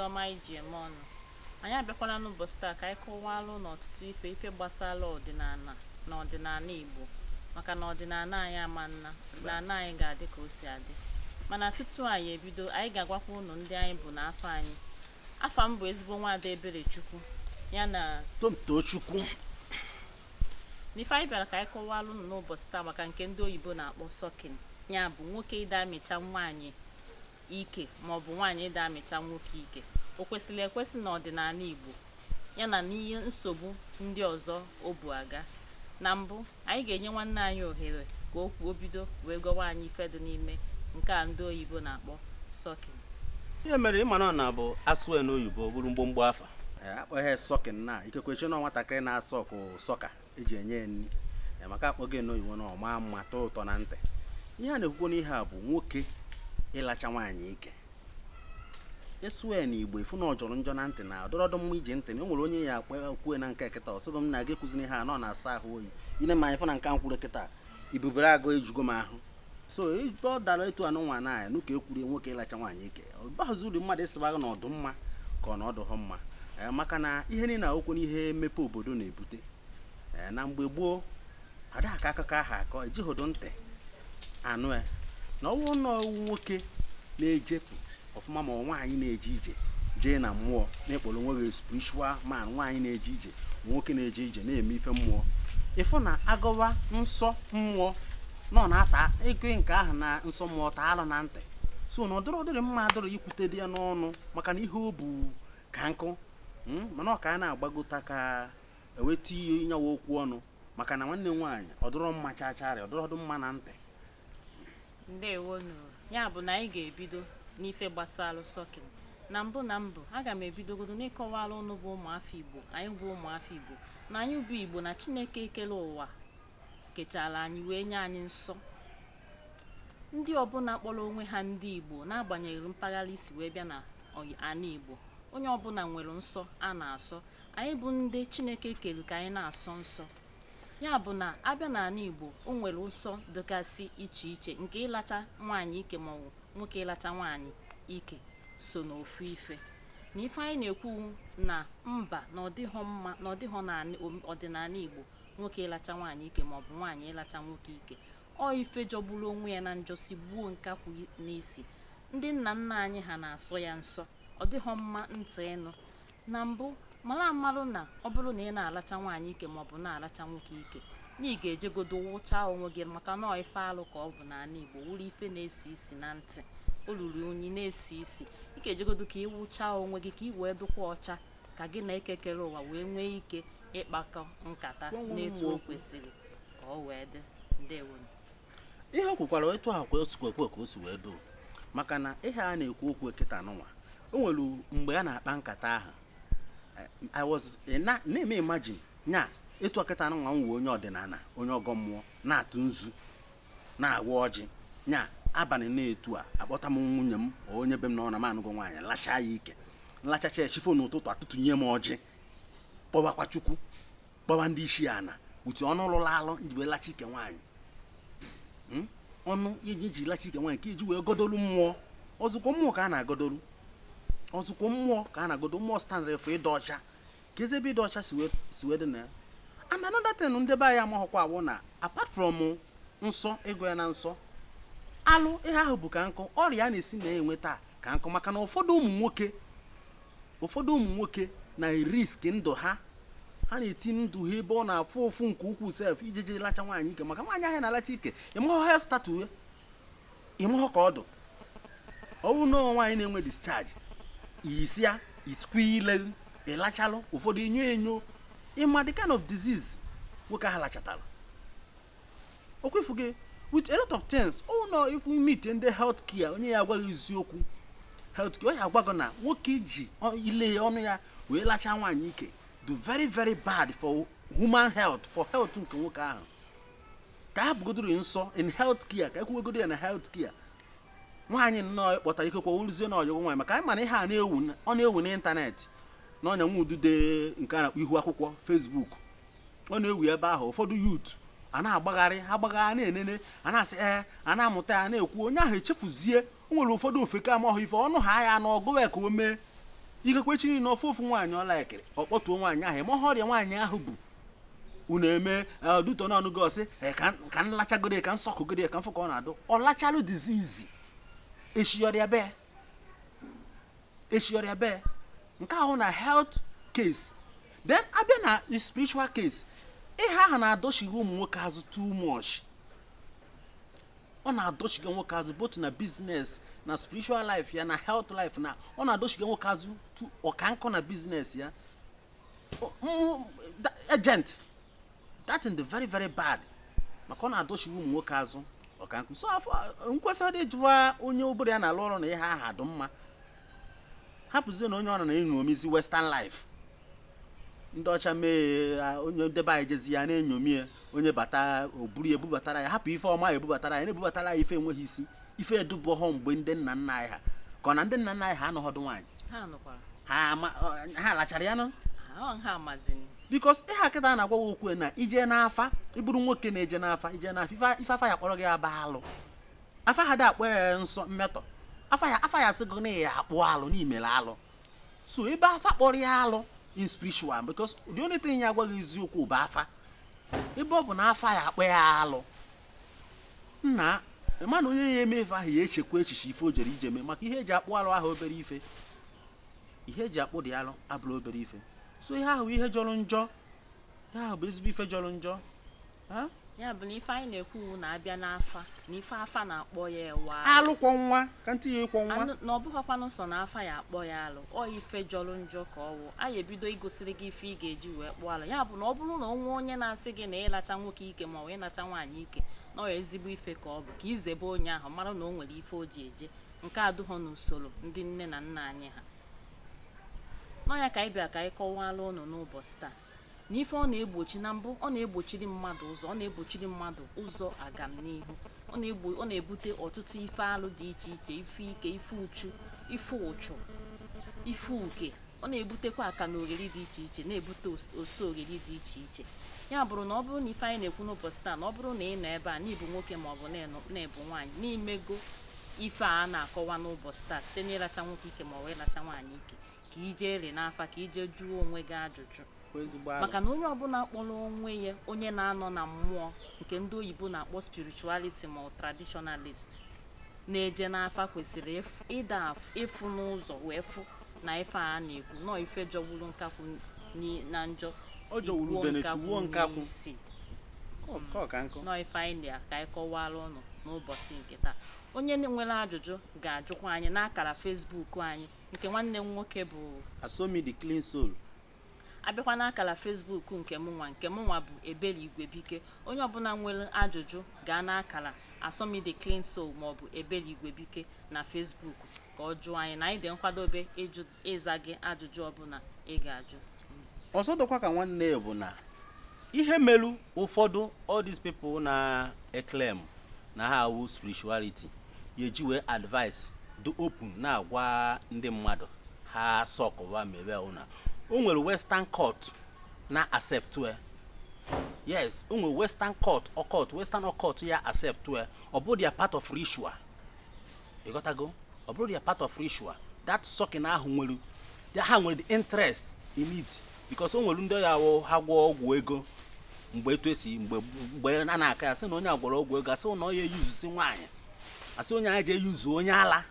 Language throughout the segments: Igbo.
ọma anyị ji eme ọnụ. Anyị abịakwala n'ụbọchị taa ka anyị kọwalụ n'ọtụtụ ife gbasara ọdịnala na ọdịnala Igbo, maka na ọdịnala anyị ama nna, ọdịnala anyị ga-adị ka o si adị. Mana tutu anyị ebido, anyị ga-agwakwa unu ndị anyị bụ na afọ anyị. Afa m bụ ezigbo nwaada Eberechukwu ya na Tomtochukwu. n'ife anyị bịara ka anyị kọwalụ unu n'ụbọchị taa maka nke ndị oyibo na-akpọ sọkin, ya bụ nwoke ịda amịcha nwaanyị ike maọbụ nwaanyị ịda amịcha nwoke ike. O kwesịrị ekwesị n'ọdịnala Igbo ya na n'ihe nsogbu ndị ọzọ o bu aga. Na mbụ, anyị ga-enye nwanne anyị ohere ka o kwuo bido wee gọwa anyị ife dị n'ime nke a ndị oyibo na-akpọ sọkin. Ihe mere ịma na bụ asụ n'oyibo bụrụ mgbomgbo afa akpọghị sọkin na ikekwechi na nwatakịrị na-asọ ọkụ sọka eji enye nri maka akpọghị n'oyibo na ọma mma tọọ ụtọ na ntị. Ihe a na-ekwukwo n'ihe a bụ nwoke ịlacha nwaanyị ike. Esue n'Igbo ifu na ọ jọrọ njọ na ntị na ọdọrọdọ mma iji ntị na o nwere onye ya akpa kwue na nke kịta ọsịgọ m na-aga ekuzini ha nọ na-asa ahụ oyi ine ma anyị fụ na nke nkwuru kịta ibubere agụ ejugo m ahụ. So ebe ọ dara etu anụ nwa na n'ụka ekwurie nwoke ịlacha nwaanyị ike ọbaghịzi uru mmadụ ịsịbaghị na ọdụ mma ka ọ na ọdụ hụ mma maka na ihe niile okwu n'ihe mmepe obodo na-ebute. Na mgbe gboo ada aka akụkọ ahụ akọ ejighịdo ntị anụ ya na ọwụ nọ nwoke na-ejepụ ọfụma ma nwaanyị na-eje ije jee na mmụọ na-ekpọrọ onwe gị spiritual man. Nwaanyị na-eje ije, nwoke na-eje ije na-eme ife mmụọ. Ịfụ na agọwa nsọ mmụọ nọ na-ata ego nke ahụ na nsọ mmụọ taalụ na ntị. So na ọdịrị mma adịrị ikwute dị ya n'ọnụ maka na ihe o bu ka nkụ mana ọ ka a na-agbagota ka eweta ihe nyawa okwu ọnụ maka na nwanne nwaanyị ọdụrọ mma chacharị ọdụrọdụ mma na ntị. Ndewonu. Ya bụ na anyị ga-ebido n'ife gbasara sọkin. Na mbụ aga m ebidogodo n'ịkọwara ụnụ bụ ụmụafọ Igbo, anyị bụ ụmụafọ Igbo na anyị bụ Igbo na Chineke ekele ụwa kechara anyị wee nye anyị nsọ. Ndị ọbụla kpọrọ onwe ha ndị Igbo n'agbanyeghị mpaghara isi wee bịa na ana Igbo, onye ọbụla nwere nsọ a na-asọ. Anyị bụ ndị Chineke kere ka anyị na-asọ nsọ. Ya bụ na abịa n'ala Igbo o nwere nsọ dịgasị iche iche nke ịlacha nwaanyị ike maọbụ nwoke ịlacha nwaanyị ike so n'ofu ife. Na ife anyị na-ekwu na mba na ọdịghọ mma na ọdịghọ na ọdịnala Igbo nwoke ịlacha nwaanyị ike maọbụ nwaanyị ịlacha nwoke ike. Ọ ife jọgburu onwe ya na njọsi gbuo nkakwu n'isi. Ndị nna nna anyị ha na-asọ ya nsọ, ọ dịghọ mma ntị ịnụ. Na mbụ mara amalụ na ọ bụrụ na ị na-alacha nwaanyị ike maọbụ na-alacha nwoke ike na ị ga-ejegodo wụchaa onwe gị maka na ife alụ ka ọ bụ n'ala Igbo wuru ife na-esi isi na ntị, o ruru unyi na-esi isi. Ị ga-ejegodo ka ị wụchaa onwe gị ka ị wee dụkwa ọcha ka gị na ekekere ụwa wee nwee ike ịkpakọ nkata n'etu o kwesịrị ka ọ wee dị. Ndewonu. Ihe o kwukwara etu ahụ kwa otu kwekwe ka o si wee doo maka na ihe a na-ekwu okwu kịta n'ụwa o nwere mgbe a na-akpa nkata ahụ I was na-eme imagine nya etu akịta nwa m wee onye ọdịnala onye ọgọ mmụọ na-atụ nzu na-agwa ọjị nya abalị na-etu a akpọta m nwunye m onye be m na ọ na m anụgo nwaanyị lacha ya ike nlachacha echifo n'ụtụtụ atụtụnye m ọjị kpọbakwa Chukwu kpọba ndị isi ana uti ọnụ lụrụ alụ iji wee lacha ike nwaanyị ọnụ iji lacha ike nwaanyị ka iji wee godolu mmụọ. Ọzụkwa mmụọ ka a na-agodoru mmụọ standard for ịdọ ọcha ka eze ebe ịdọ ọcha si wee dị na ya. And another thing ndị be anyị amaghọkwa awụ na apart from nsọ ego ya na nsọ alụ ihe ahụ bụ ka nkụ ọrịa a na-esi na-enweta ka nkụ maka na ụfọdụ ụmụ nwoke na risk ndụ ha na-eti ndụ ha ebe ọ na-afụ ụfụ nke ukwuu sef ijeje lacha nwaanyị ike maka nwaanyị ahụ na-alacha ike ịmahọ ha statue ịmahọ ka ọdụ ọwụ na nwaanyị na-enwe discharge isi ya isikwa ile ịlachalụ ụfọdụ enyo ịma the kind of disease nwoke ahụ lachatara okwefuge with a lot of things. Oh no, if we meet in the health care onye ya agwaghị eziokwu health care, ọ ya agwago na nwoke ji ile ọnụ ya wee lacha nwaanyị ike do very very bad for human health, for health nke nwoke ahụ. Ka ha bugodoro nsọ in health care, ka ekwuwegodo ya na health care nwaanyị nnọọ kpọtara ikekwe wụrụzie na ọyọgwụ nwaanyị maka anyị mana ihe a ọ na-ewu n'ịntanetị na ọnya nwa udude nke a na-akpọ ihu akwụkwọ Facebook. Ọ na-ewu ebe ahụ ụfọdụ youth a na-agbagharị na-enene a na-asị a na-amụta ya na-ekwu onye ahụ echefuzie o nwere ụfọdụ ofeke amahụ ife ọnụ ha ya na ọgụwe ka o mee ikekwechi niile ofu nwaanyị ọ laikiri ọ kpọtuo nwaanyị ahụ ma ọrịa nwaanyị ahụ bụ unu eme duto na ọnụgo ọsị ka nlachagode ka nsọkụgode ka mfụ ka ọ na-adụ ọ lachalụ dizizi eshiyọrịa bee nke ahụ na health case. Then abịa na spiritual case ihe ahụ na-adọchighị ụmụ nwoke azụ too much. Ọ na-adọchighị nwoke azụ both na business na spiritual life ya na health life na ọ na-adọchighị nwoke azụ ọkankọ na business ya agent that is very very bad maka ọ na-adọchighị ụmụ nwoke azụ ọkankọ. So nkwesịrị dị jụwa onye obodo ya na-alụ ọrụ na ihe aha dị mma hapụzie na onye ọrụ na-enyomizi western life. Ndị ọcha mee onye ndebe anyị jezi ya na-enyomi ya onye bata oburu ebubatara ya hapụ ife ọma ebubatara ya na-ebubatara ya ife enweghị isi ife edubo ha mgbe ndị nna nna anyị ha ka ọ na ndị nna nna anyị ha anọghọdụ nwaanyị ha lachara ya nọ bikos ihe akịta na-agwa okwu na ije n'afa ịbụrụ nwoke na-eje n'afa ije n'afa ife afa ya kpọrọ gị aba alụ afa ha dị akpọ ya nsọ mmetọ afa ya sịgo na ya akpụ alụ n'imere alụ. So ebe afa kpọrọ ya alụ in spiritual because the only thing ya agwaghị eziokwu bụ afa ebe ọ bụ na afa ya akpọ ya alụ nna mana onye ya eme ife ahụ ya echekwa echiche ife o jere ije mee maka ihe eji akpụ alụ ahụ obere ife ihe eji akpụ dị alụ abụrụ obere ife. So ihe ahụ ihe jọrọ njọ ihe ahụ bụ ezigbo ife jọrọ njọ ya bụ na ife anyị na-ekwu na-abịa n'afa na ife afa na-akpọ ya ewa alụkwọ nwa ka ntị ya ịkwọ nwa na ọ bụghịkwanụ sọ na afa ya akpọ ya alụ ọ ife jọrọ njọ ka ọ wụ anyị ebido igosiri gị ife ị ga-eji wee kpụọ alụ. Ya bụ na ọ bụrụ na onwe onye na-asị gị na ịlacha nwoke ike ma ọ wee ịlacha nwaanyị ike na ọ ezigbo ife ka ọ bụ ka izebe onye ahụ mara na o nwere ife o ji eje nke adụghọ n'usoro ndị nne na nna anyị ha. Nọ ya ka anyị bịa ka anyị kọwalụ ụnụ n'ụbọchị taa na ife ọ na-egbochi na mbụ ọ na-egbochiri mmadụ ụzọ agamnihu ọ na-ebute ọtụtụ ife alụ dị iche iche ife ike ife uchu ife ụchụ ife uke ọ na-ebutekwa aka na ogheri dị iche iche na-ebute osu ogheri dị iche iche. Ya bụrụ na ọ bụrụ na ife anyị na-ekwu n'ụbọchị taa na ọ bụrụ na ị nọ ebe a na ịbụ nwoke ma ọ bụ na-ebu nwaanyị n'imego ife a na-akọwa n'ụbọchị taa site n'ịlacha nwoke ike ma ọ wee lacha nwaanyị ike ka ije ere n'afa ka ije jụọ onwe gị ajụjụ maka na onye ọbụla kpọrọ onwe ya onye na-anọ na mmụọ nke ndị oyibo na-akpọ spirituality ma traditionalist na-eje n'afa kwesịrị ịda ịfụ n'ụzọ wee fụ na ife a na-ekwu nọọ ife jọgburu nkakwu na njọ siwuo nkakwu n'isi nọọ ife anyị na ka anyị kọwara ụnụ n'ụbọchị nke taa. Onye nwere ajụjụ ga-ajụkwa anyị n'akara Facebook anyị nke nwanne m nwoke bụ Asomi the Clean Soul. Abịakwa n'akara Facebook nke mụnwa bụ Ebeli Igwebike. Onye ọbụla nwere ajụjụ gaa n'akara Asomi the Clean Soul maọbụ Ebeli Igwebike na Facebook ka ọ jụọ anyị na anyị dị nkwadobe ịza gị ajụjụ ọbụla ị ga-ajụ. Ọzọ dọkwa ka nwanne bụ na ihe melu ụfọdụ all these people na-eclaim na ha awụ spirituality ya eji wee advice do open na-agwa ndị mmadụ ha sọkụwa mebe ụna o nwere western court na accept we. Yes, o nwere western court western court ya accept we. Ọ bụrụ ya part of ritual. You got to go? Ọ bụrụ ya part of ritual. That sucking ahụ nwere ha nwere the interest in it because o nwere ndị ya ha gwọ ọgwụ ego mgbe etu esi mgbe a na-aka ya sị na onye agwọrọ ọgwụ ego asị na onye yuzusi nwaanyị asị onye anya je yuzu onye ala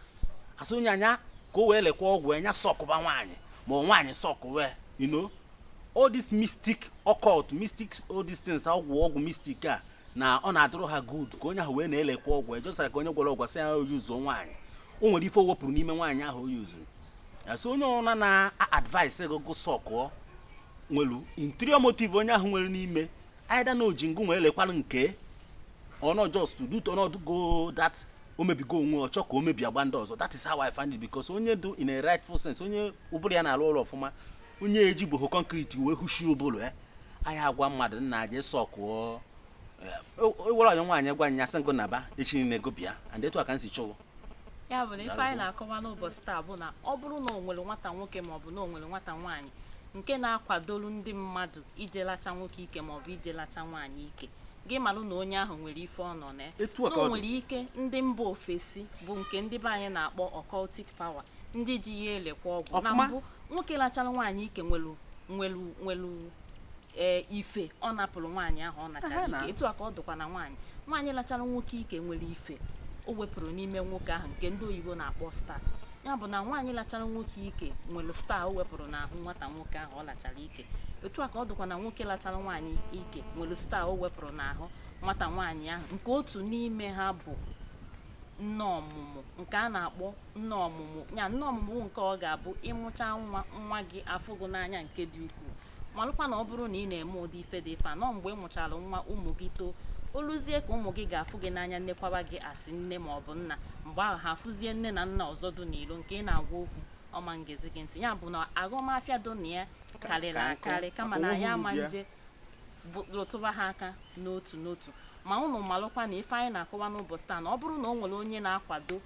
asị onye anya ka o wee lekwa ọgwụ enya sọkụba nwaanyị ma nwaanyị sọkụwe you know all this mystic occult mystic all these things ọgwụ mystic a na ọ na-adụrụ ha good ka onye ahụ wee na-elekwa ọgwụ ejọsara ka onye gwọrọ ọgwụ sị ya yuzuo nwaanyị o nwere ife o wepụrụ n'ime nwaanyị ahụ o yuzuru asị onye ọna na-advise gụgụ sọkụọ nwelu interior motive onye ahụ nwere n'ime either na ojingu nwere lekwalụ nke or not just to do to not go that o mebigo onwe ọchọ ka o mebi agba ndị ọzọ. That is how I find it because onye do in a rightful sense onye ụbụrụ ya na-alụ ọrụ ọfụma onye ejigbo concrete wee hushi ụbụrụ anyị agwa mmadụ nna aje sọkụọ ewere onye nwaanyị gwa nya sị ngo naba echi niile gobia and etu aka nsi chọwụ. Ya bụ na ife anyị na-akọwa n'ụbọchị taa bụ na ọ bụrụ na o nwere nwata nwoke maọbụ na o nwere nwata nwaanyị nke na-akwadolu ndị mmadụ ije lacha nwoke ike maọbụ ije lacha nwaanyị ike gị malụ na onye ahụ nwere ife ọ nọ na o nwere ike ndị mba ofesi bụ nke ndị be anyị na-akpọ occultic power ndị ji ya elekwa ọgwụ na mbụ nwoke lachara nwaanyị ike nwelu ife ọ napụrụ nwaanyị ahụ ọ nachara ike etu a ka ọ dịkwa na nwaanyị lachara nwoke ike nwere ife o wepụrụ n'ime nwoke ahụ nke ndị oyibo na-akpọ star. Ya bụ na nwaanyị lachara nwoke ike nwere star o wepụrụ n'ahụ nwata nwoke ahụ ọ lachara ike. Etu a ka ọ dịkwa na nwoke lachara nwaanyị ike nwere star o wepụrụ n'ahụ nwata nwaanyị ahụ nke otu n'ime ha bụ nne ọmụmụ nke a na-akpọ nne ọmụmụ. Ya nne ọmụmụ nke ọ ga-abụ ịmụcha nwa gị afụ gị n'anya nke dị ukwuu. Malụkwa na ọ bụrụ na ị na-eme ụdị ife dị ife nọ mgbe ị mụchara nwa ụmụ gị too oluzie ka ụmụ gị ga-afụ gị n'anya nnekwaba gị asị nne ma ọ bụ nna mgbe ahụ ha afụzie nne na nna ọzọ dị n'ilo nke ị na-agwa okwu ọma ngezi gị ntị. Ya bụ na agụmafịa dị na ya karịrị akarị kama na ya ama nje lụtụba ha aka n'otu n'otu. Ma ụnụ malụkwa na ife anyị na-akọwa n'ụbọchị taa na ọ bụrụ na o nwere onye na-akwado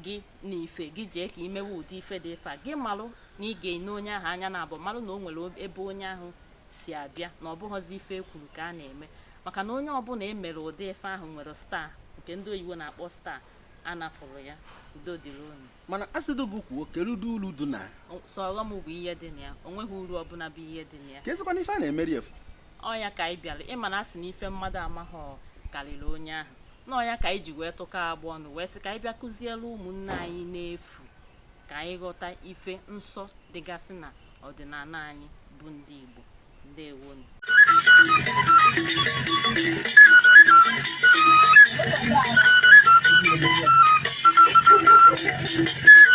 gị n'ife gị jee ka imewe ụdị ife dị ife a gị malụ na ị ga-ene onye ahụ anya na abụ malụ na o nwere ebe onye ahụ si abịa na ọ bụghọzi ife ekwuru ka a na-eme maka na onye ọbụla emere ụdị ife ahụ nwere star nke ndị oyibo na-akpọ star anapụrụ ya. Udo dịrị unu. Mana asịdo bụ kwuo kedu uru dị na so ọghọm bụ ihe dị na ya o nweghị uru ọbụla bụ ihe dị na ya ka ezikwa n'ife a na-emeri efu ọ ya ka anyị bịara ịma na asị na ife mmadụ amaghị karịrị onye ahụ na ọ ya ka anyị ji wee tụkọ agbụ ọnụ wee sị ka anyị bịa kụziere ụmụnne anyị n'efu ka anyị ghọta ife nsọ dịgasị na ọdịnala anyị bụ ndị Igbo. Ndewonu. Thank you.